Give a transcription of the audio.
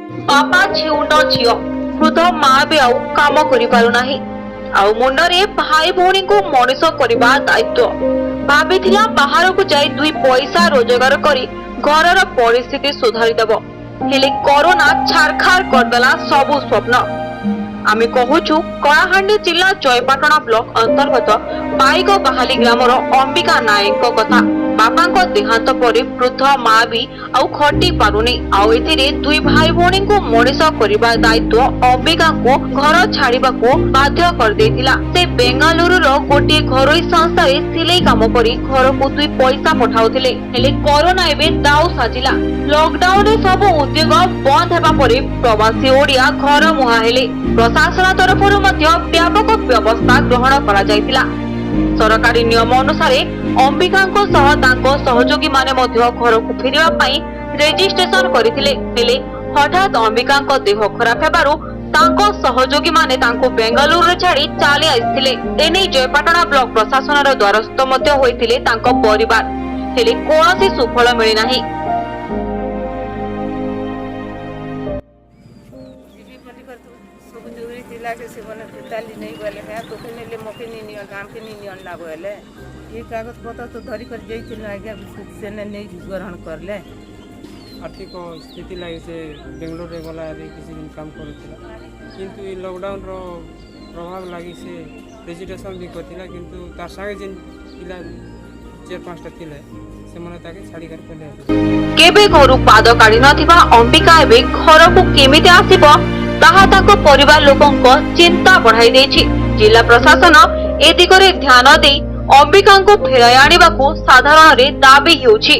बापा छिउंड झियो वृद्ध माँ भी आउ काम करि पारु नाही आउ मुंडरे भाई भौणी को मनीष करबा दायित्व भाबिथिला बाहर को जाई दुई पैसा रोजगार करी घरर परिस्थिति सुधारी देबो हेले कोरोना छारखार करदेला सबु स्वप्न। आमे कहूछु कलाहांडी जिला जयपाटना ब्लॉक अंतर्गत बाईग बहाली ग्रामर अंबिका नायक कथा बापा को देहांत परे वृद्ध माँ भी आउ खटी पारुनी आउ एथिरे दुई भाई भौणी को मनीष करबा दायित्व अंबिका को घर छाड़िबा को बाध्य कर देथिला। से बेंगालुरु रो गोटे घरोई संस्था रे सिलाई काम करी घर को दुई पैसा पठाउथिले हेले कोरोना एबे दाउ साजिला। लॉकडाउन रे सब उद्योग बंद हेबा परे प्रवासी ओडिया घर मुहा हेले प्रशासन तरफरु मध्य व्यापक व्यवस्था ग्रहण करा जायतिला। सरकारी नियम अनुसार अंबिका सहयोगी माने घर को फेरिबा पई रेजिस्ट्रेशन करथिले हेले हठात अंबिका देह खराब हेबारु तांको सहयोगी माने तांको बेंगालुरु छाड़ी चली आइथिले। एने जयपाटना ब्लॉक प्रशासन द्वारस्थ मध्य होइथिले तांको परिवार हेले कोनोसी सुफल मिली नाही। नहीं बोले है तो ले मके नहीं गांव के नहीं अंडा बोले ये कागज पत्र तो धरी कर जाइए आगे से नहीं ग्रहण कर ले। आर्थिक स्थिति लगी से बेंगलोर रे गला किसी दिन काम करूला किंतु ये लॉकडाउन रो प्रभाव लगी से रेजिस्ट्रेशन भी करथिला किंतु तार संगे जिन पिला 4-5टा थिले से मने ताके छाड़ी कर पले केबे घरु पाद काढी नथिबा अंबिका एबे घर को केमिते आसीबो ताहा ताको परिवार लोकंको चिंता बढ़ाई देछि। जिला प्रशासन ए दिगरे ध्यान दे अंबिका को फेराई आनिबाकू साधारण रे दाबी हेउछि।